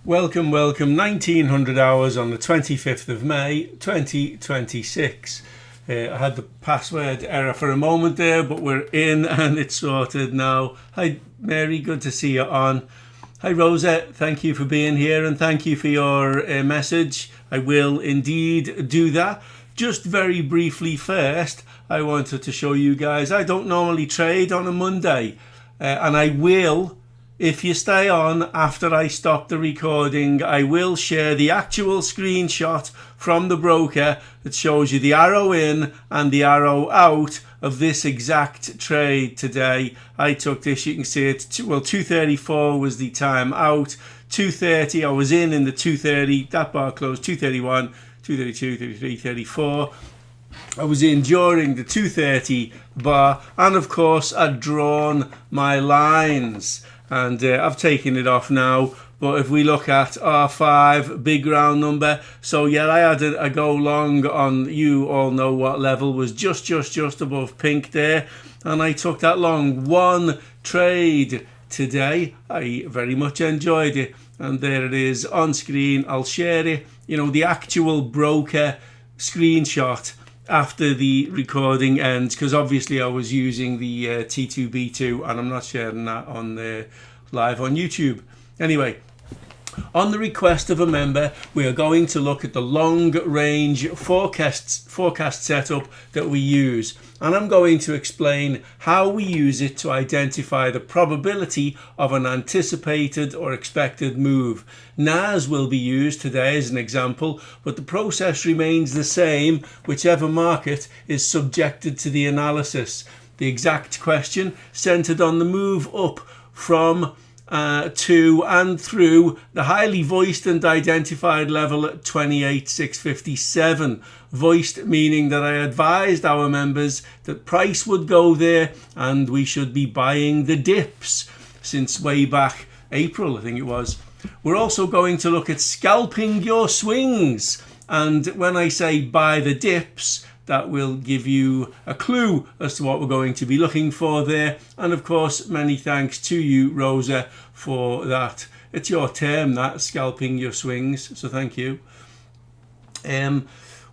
Welcome, 1900 hours on the 25th of May 2026. I had the password error for a moment there, but we're in and it's sorted now. Hi Mary, good to see you on. Hi Rosa, thank you for being here and thank you for your message. I will indeed do that. Just very briefly first, I wanted to show you guys, I don't normally trade on a Monday and I will. If you stay on after I stop the recording, I will share the actual screenshot from the broker that shows you the arrow in and the arrow out of this exact trade today. I took this, you can see it, 234 was the time out, 230 I was in the 230, that bar closed 231, 232, 33, 34. I was in during the 230 bar and of course I'd drawn my lines. And I've taken it off now, but if we look at R5, big round number, so yeah, I had a go long on, you all know what level, was just above pink there, and I took that long, one trade today. I very much enjoyed it, and there it is on screen. I'll share it, you know, the actual broker screenshot after the recording ends, because obviously I was using the T2B2 and I'm not sharing that on the live on YouTube. Anyway, on the request of a member, we are going to look at the long range forecast setup that we use, and I'm going to explain how we use it to identify the probability of an anticipated or expected move. NAS will be used today as an example, but the process remains the same whichever market is subjected to the analysis. The exact question centered on the move up from to and through the highly voiced and identified level at 28,657. Voiced meaning that I advised our members that price would go there and we should be buying the dips since way back April, I think it was. We're also going to look at scalping your swings, and when I say buy the dips, that will give you a clue as to what we're going to be looking for there. And of course, many thanks to you, Rosa, for that. It's your term, that, scalping your swings, so thank you. Since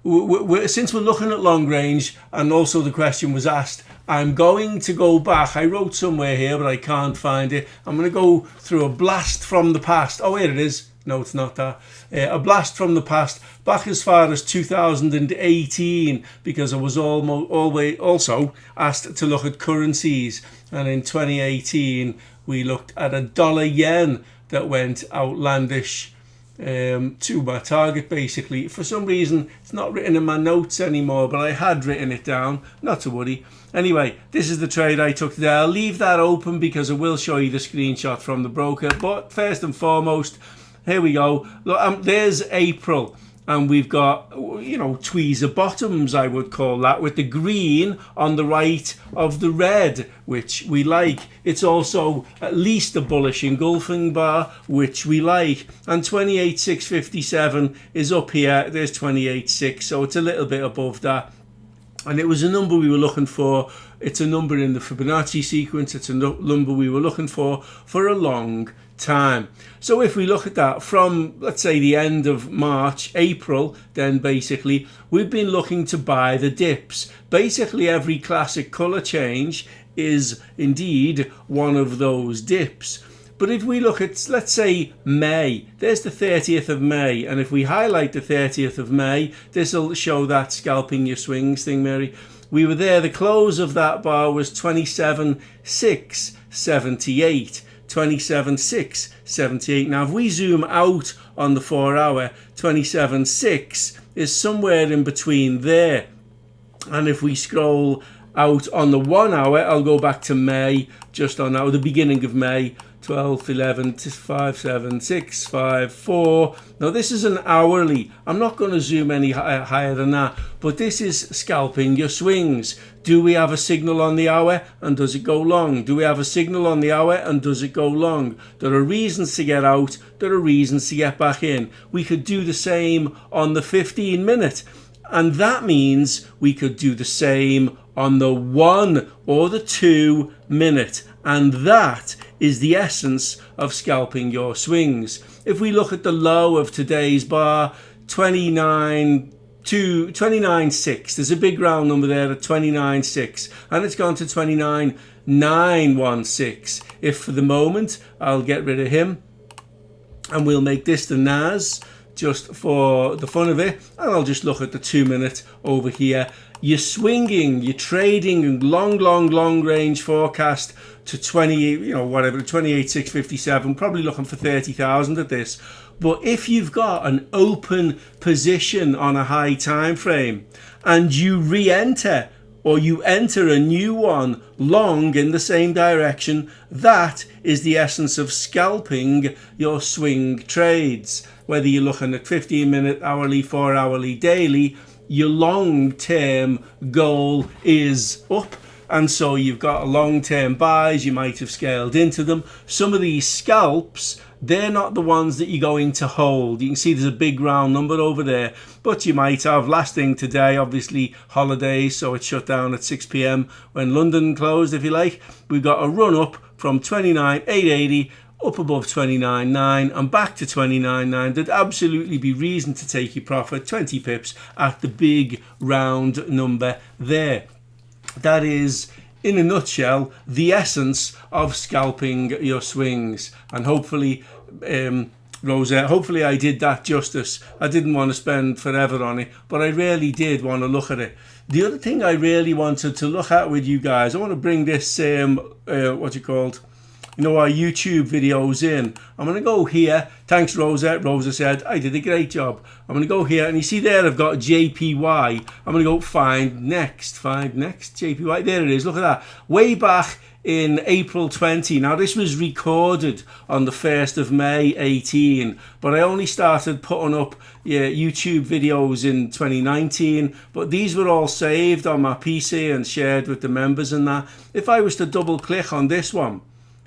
we're looking at long range, and also the question was asked, I'm going to go back. I wrote somewhere here, but I can't find it. I'm going to go through a blast from the past. Oh, here it is. No, it's not that. A blast from the past, back as far as 2018, because I was always also asked to look at currencies. And in 2018, we looked at a dollar yen that went outlandish to my target, basically. For some reason, it's not written in my notes anymore, but I had written it down. Not to worry. Anyway, this is the trade I took today. I'll leave that open because I will show you the screenshot from the broker. But first and foremost, here we go. Look, there's April, and we've got, you know, tweezer bottoms, I would call that, with the green on the right of the red, which we like. It's also at least a bullish engulfing bar, which we like. And 28,657 is up here. There's 28,6, so it's a little bit above that. And it was a number we were looking for. It's a number in the Fibonacci sequence. It's a number we were looking for a long time. So if we look at that from, let's say, the end of March, April, then basically we've been looking to buy the dips. Basically every classic color change is indeed one of those dips. But if we look at, let's say, May, there's the 30th of May, and if we highlight the 30th of May, this will show that scalping your swings thing, Mary. We were there, the close of that bar was 27,678. 27,678. Now, if we zoom out on the 4 hour, 27,6 is somewhere in between there. And if we scroll out on the 1 hour, I'll go back to May, just on now, the beginning of May, 12, 11, 5, 7, 6, 5, 4. Now this is an hourly. I'm not going to zoom any higher than that, but this is scalping your swings. Do we have a signal on the hour and does it go long? Do we have a signal on the hour and does it go long? There are reasons to get out. There are reasons to get back in. We could do the same on the 15 minute. And that means we could do the same on the 1 or the 2 minute. And that is the essence of scalping your swings. if we look at the low of today's bar, 29.6. There's a big round number there at 29.6, and it's gone to 29.916. If for the moment, I'll get rid of him, and we'll make this the NAS just for the fun of it, and I'll just look at the 2 minute over here. You're swinging, you're trading long range forecast to 28,657, probably looking for 30,000 at this. But if you've got an open position on a high time frame and you re-enter or you enter a new one long in the same direction, that is the essence of scalping your swing trades. Whether you're looking at 15-minute, hourly, 4-hourly, daily, your long-term goal is up. And so you've got a long-term buys, you might have scaled into them. Some of these scalps, they're not the ones that you're going to hold. You can see there's a big round number over there, but you might have. Last thing today, obviously holidays, so it shut down at 6 p.m. when London closed, if you like. We've got a run up from 29,880 up above 29.9 and back to 29.9. There'd absolutely be reason to take your profit, 20 pips at the big round number there. That is, in a nutshell, the essence of scalping your swings. And hopefully, Rosa, hopefully I did that justice. I didn't want to spend forever on it, but I really did want to look at it. The other thing I really wanted to look at with you guys, I want to bring this, our YouTube videos in. I'm going to go here. Thanks, Rosa. Rosa said, I did a great job. I'm going to go here, and you see there I've got JPY. I'm going to go find next, JPY. There it is. Look at that. Way back in April 20. Now, this was recorded on the 1st of May 18, but I only started putting up YouTube videos in 2019, but these were all saved on my PC and shared with the members and that. If I was to double click on this one,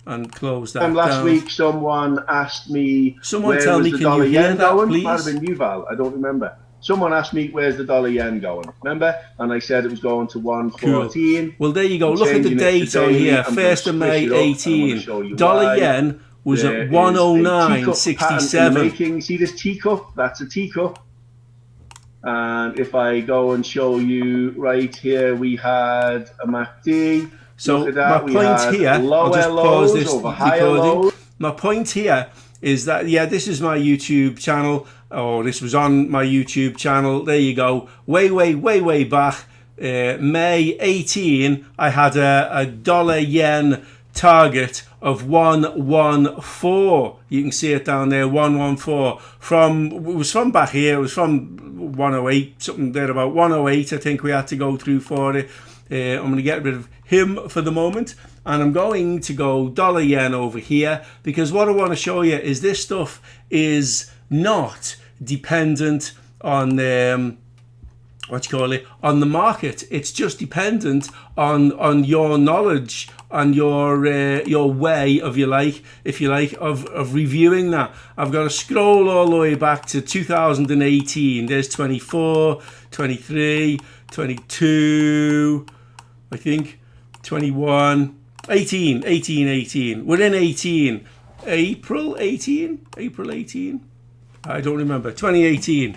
and close that last down. Week, someone asked me, someone tell me, can you hear that, please? Might have been you, Val. I don't remember. Someone asked me, where's the dollar yen going? Remember? And I said it was going to 114. Cool. Well, there you go. Look at the date on here. 1st of May 18. Dollar yen was at 109.67. See this teacup? That's a teacup. And if I go and show you right here, we had a MACD. So my point here, I'll just pause this recording. My point here is that, this is my YouTube channel, or this was on my YouTube channel. There you go. Way back, May 18, I had a dollar yen target of 114. You can see it down there, 114. It was from back here. It was from 108, something there about 108. I think we had to go through for it. I'm going to get rid of him for the moment, and I'm going to go dollar yen over here, because what I want to show you is this stuff is not dependent on on the market. It's just dependent on your knowledge, on your way of of reviewing that. I've got to scroll all the way back to 2018. There's 24, 23, 22, I think 21, 18. We're in 18. April 18? I don't remember. 2018.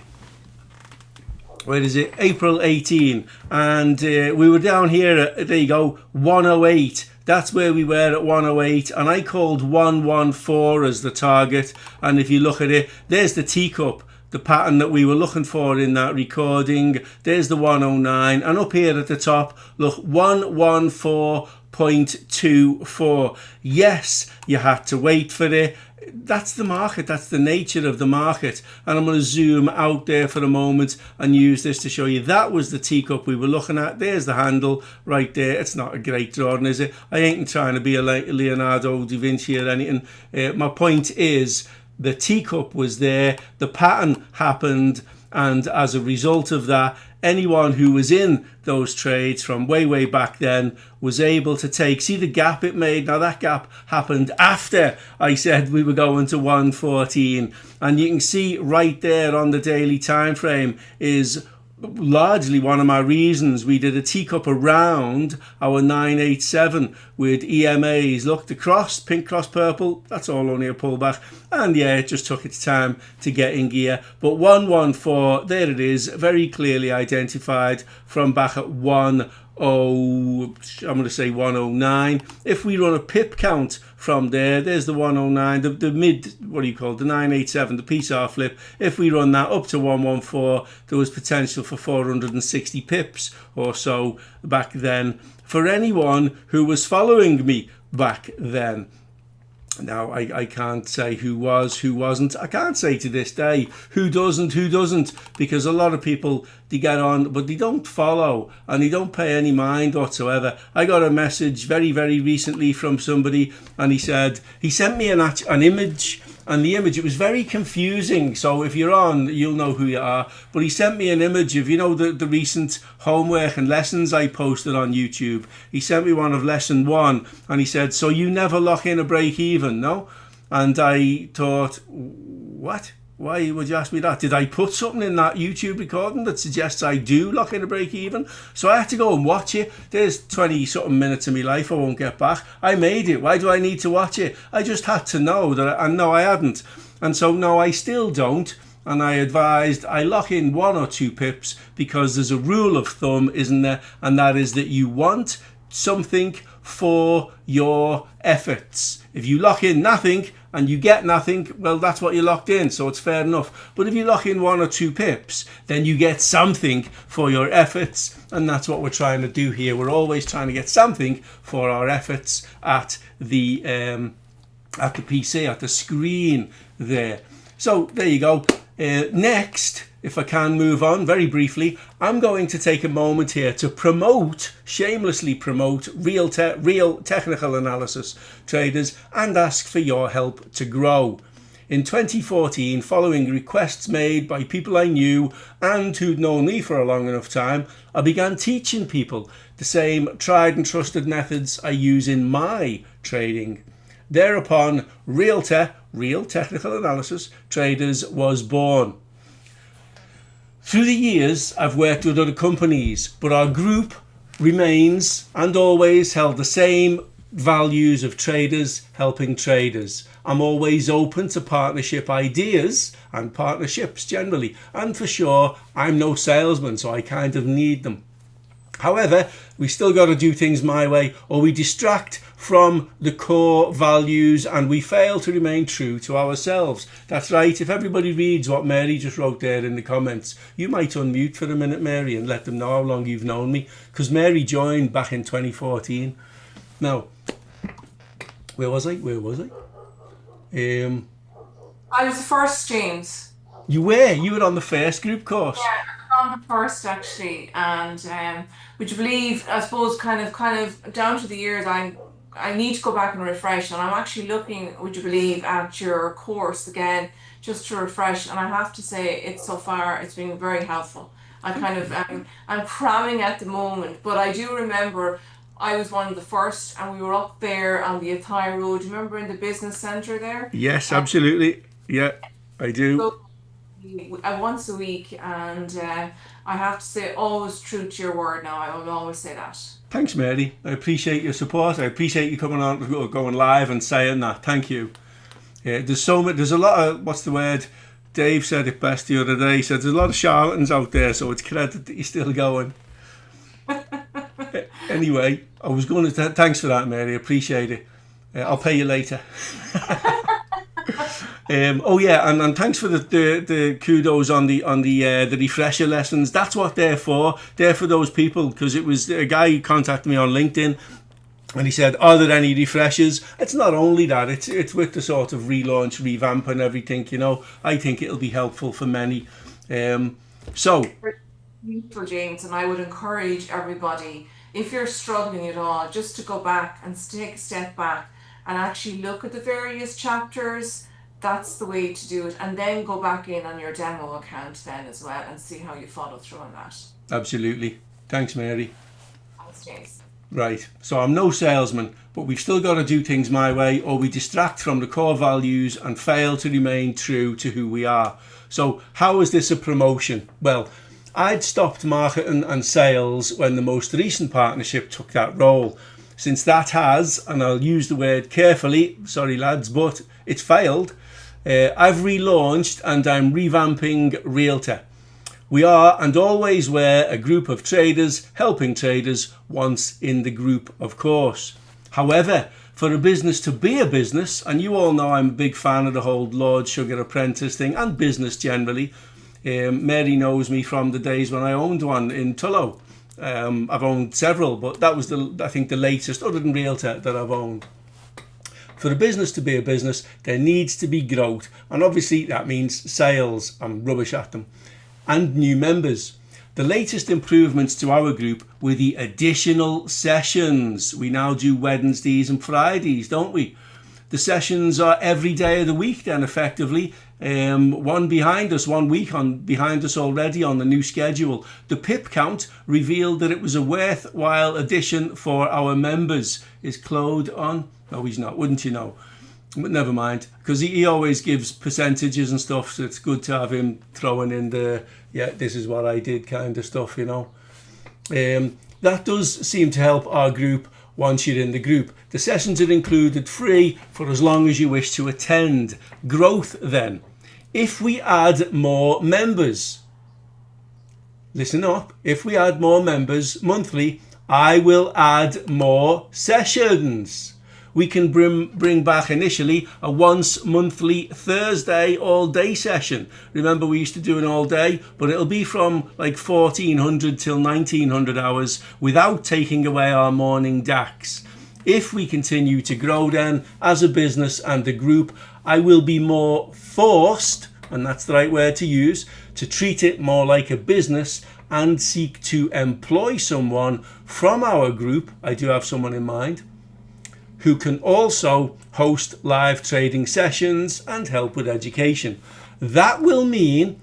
Where is it? April 18. And we were down here at, there you go, 108. That's where we were at 108. And I called 114 as the target. And if you look at it, there's the teacup. The pattern that we were looking for in that recording. There's the 109, and up here at the top, look, 114.24. Yes, you had to wait for it. That's the market. That's the nature of the market. And I'm going to zoom out there for a moment and use this to show you that was the teacup we were looking at. There's the handle right there. It's not a great drawing, is it? I ain't trying to be a Leonardo da Vinci or anything. My point is, the teacup was there, the pattern happened, and as a result of that, anyone who was in those trades from way back then was able to take, see the gap it made. Now that gap happened after I said we were going to 114, and you can see right there on the daily time frame is largely one of my reasons we did a teacup around our 987 with EMAs. Look, the cross, pink cross purple, that's all only a pullback. And yeah, it just took its time to get in gear. But 114, there it is, very clearly identified from back at 109. If we run a pip count from there's the 109, the mid, what do you call it, the 987, the PCR flip. If we run that up to 114, there was potential for 460 pips or so back then for anyone who was following me back then. Now, I can't say who was, who wasn't. I can't say to this day who doesn't, because a lot of people, they get on, but they don't follow and they don't pay any mind whatsoever. I got a message very, very recently from somebody, and he said, he sent me an image, and the image, it was very confusing. So if you're on, you'll know who you are. But he sent me an image of, the recent homework and lessons I posted on YouTube. He sent me one of lesson 1, and he said, so you never lock in a break even, no? And I thought, what? Why would you ask me that? Did I put something in that YouTube recording that suggests I do lock in a break even? So I had to go and watch it. There's 20 something minutes of my life I won't get back. I made it. Why do I need to watch it? I just had to know that, and no, I hadn't. And so no, I still don't. And I advised I lock in 1 or 2 pips because there's a rule of thumb, isn't there? And that is that you want something for your efforts. If you lock in nothing and you get nothing, well, that's what you locked in, so it's fair enough. But if you lock in 1 or 2 pips, then you get something for your efforts, and that's what we're trying to do here. We're always trying to get something for our efforts at the PC, at the screen there. So there you go. Next, if I can move on very briefly, I'm going to take a moment here to shamelessly promote real technical analysis traders and ask for your help to grow. In 2014, following requests made by people I knew and who'd known me for a long enough time, I began teaching people the same tried and trusted methods I use in my trading. Thereupon, real technical analysis traders was born. Through the years, I've worked with other companies, but our group remains and always held the same values of traders helping traders. I'm always open to partnership ideas and partnerships generally. And for sure, I'm no salesman, so I kind of need them. However, we still got to do things my way, or we distract from the core values and we fail to remain true to ourselves. That's right. If everybody reads what Mary just wrote there in the comments, you might unmute for a minute, Mary, and let them know how long you've known me, because Mary joined back in 2014. Now, where was I? I was the first, James. You were on the first group course. Yeah, on the first actually, and would you believe? I suppose kind of down to the years, I need to go back and refresh, and I'm actually looking, would you believe, at your course again just to refresh, and I have to say it's been very helpful. I'm cramming at the moment, but I do remember I was one of the first, and we were up there on the Athy Road. Do you remember in the business centre there? Yes, absolutely. Yeah, I do. So, once a week, and I have to say, always true to your word now. I will always say that. Thanks, Mary. I appreciate your support. I appreciate you coming on, going live and saying that. Thank you. Yeah, there's a lot of, what's the word? Dave said it best the other day. He said there's a lot of charlatans out there, so it's credit that you're still going. Anyway, I was going to, thanks for that, Mary. I appreciate it. I'll pay you later. And thanks for the kudos on the refresher lessons. That's what they're for. They're for those people, because it was a guy who contacted me on LinkedIn, and he said, "Are there any refreshers?" It's not only that; it's with the sort of relaunch, revamp, and everything. I think it'll be helpful for many. Beautiful, James, and I would encourage everybody, if you're struggling at all, just to go back and take a step back and actually look at the various chapters. That's the way to do it, and then go back in on your demo account then as well and see how you follow through on that. Absolutely. Thanks, Mary. Thanks, James. Right, so I'm no salesman, but we've still got to do things my way, or we distract from the core values and fail to remain true to who we are. So how is this a promotion? Well, I'd stopped marketing and sales when the most recent partnership took that role. Since that has, and I'll use the word carefully, sorry lads, but it's failed, I've relaunched and I'm revamping Realtor. We are and always were a group of traders helping traders, once in the group, of course. However, for a business to be a business, and you all know I'm a big fan of the whole Lord Sugar Apprentice thing and business generally. Mary knows me from the days when I owned one in Tullow. I've owned several, but that was I think the latest, other than Realtor, that I've owned. For a business to be a business, there needs to be growth, and obviously that means sales. I'm rubbish at them. And new members. The latest improvements to our group were the additional sessions. We now do Wednesdays and Fridays, don't we? The sessions are every day of the week then, effectively. One behind us, 1 week behind us already on the new schedule. The pip count revealed that it was a worthwhile addition for our members. Is Claude on? No, he's not, wouldn't you know? But never mind, because he always gives percentages and stuff, so it's good to have him throwing in the, yeah, this is what I did kind of stuff, you know. That does seem to help our group once you're in the group. The sessions are included free for as long as you wish to attend. Growth then. If we add more members, listen up, if we add more members monthly, I will add more sessions. We can bring back initially a once monthly Thursday all day session. Remember, we used to do an all day, but it'll be from like 1400 till 1900 hours without taking away our morning DAX. If we continue to grow then as a business and a group, I will be more forced, and that's the right word to use, to treat it more like a business and seek to employ someone from our group. I do have someone in mind who can also host live trading sessions and help with education. That will mean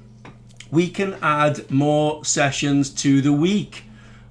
we can add more sessions to the week.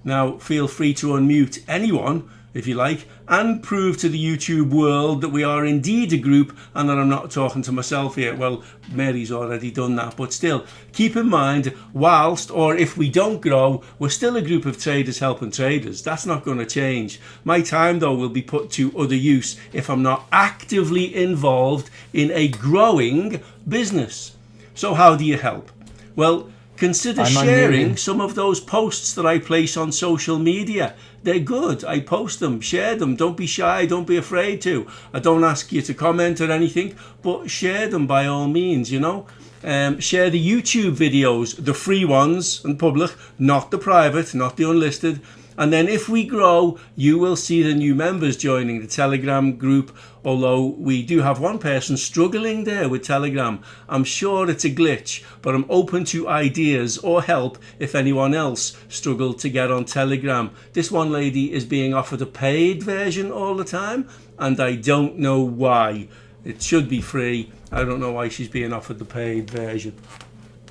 Now, feel free to unmute anyone if you like, and prove to the YouTube world that we are indeed a group and that I'm not talking to myself here. Well, Mary's already done that, but still, keep in mind, whilst, or if we don't grow, we're still a group of traders helping traders. That's not going to change. My time, though, will be put to other use if I'm not actively involved in a growing business. So how do you help? Well, consider sharing some of those posts that I place on social media. They're good. I post them, share them. Don't be shy. Don't be afraid to. I don't ask you to comment or anything, but share them by all means, you know. Share the YouTube videos, the free ones and public, not the private, not the unlisted. And then if we grow, you will see the new members joining the Telegram group, although we do have one person struggling there with Telegram. I'm sure it's a glitch, but I'm open to ideas or help if anyone else struggled to get on Telegram. This one lady is being offered a paid version all the time, and I don't know why. It should be free. I don't know why she's being offered the paid version.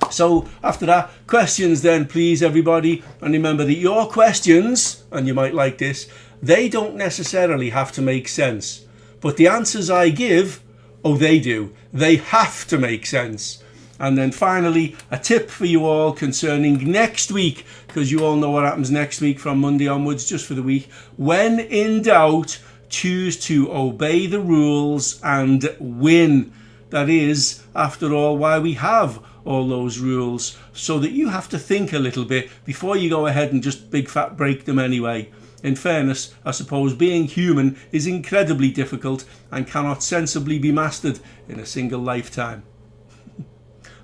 So after that, questions then, please, everybody. And remember that your questions, and you might like this, they don't necessarily have to make sense. But the answers I give, oh, they do. They have to make sense. And then finally, a tip for you all concerning next week, because you all know what happens next week from Monday onwards, just for the week. When in doubt, choose to obey the rules and win. That is, after all, why we have all those rules, so that you have to think a little bit before you go ahead and just big fat break them anyway. In fairness, I suppose being human is incredibly difficult and cannot sensibly be mastered in a single lifetime.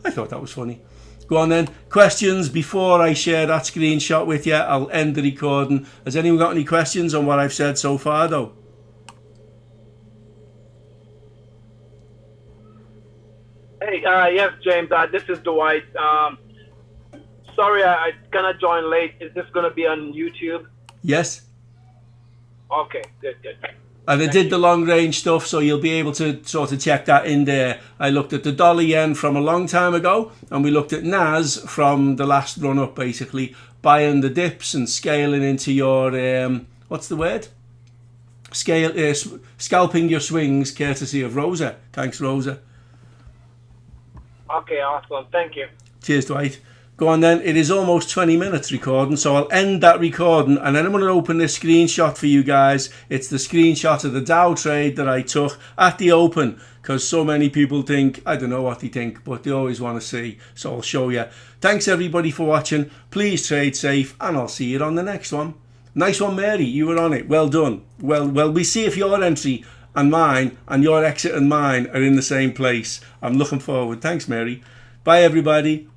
I thought that was funny. Go on then. Questions before I share that screenshot with you. I'll end the recording. Has anyone got any questions on what I've said so far though? Hey, yes, James. This is Dwight. Sorry, I kind of joined late. Is this going to be on YouTube? Yes. Okay, good. And I did the long range stuff, so you'll be able to sort of check that in there. I looked at the dollar yen from a long time ago, and we looked at NAS from the last run up, basically buying the dips and scaling into your what's the word? Scalping your swings, courtesy of Rosa. Thanks, Rosa. Okay, awesome. Thank you. Cheers, Dwight. Go on then, it is almost 20 minutes recording, so I'll end that recording and then I'm going to open this screenshot for you guys. It's the screenshot of the Dow trade that I took at the open, because so many people think, I don't know what they think, but they always want to see, so I'll show you. Thanks everybody for watching, please trade safe, and I'll see you on the next one. Nice one, Mary, you were on it, well done. Well, we see if your entry and mine and your exit and mine are in the same place. I'm looking forward. Thanks, Mary. Bye everybody.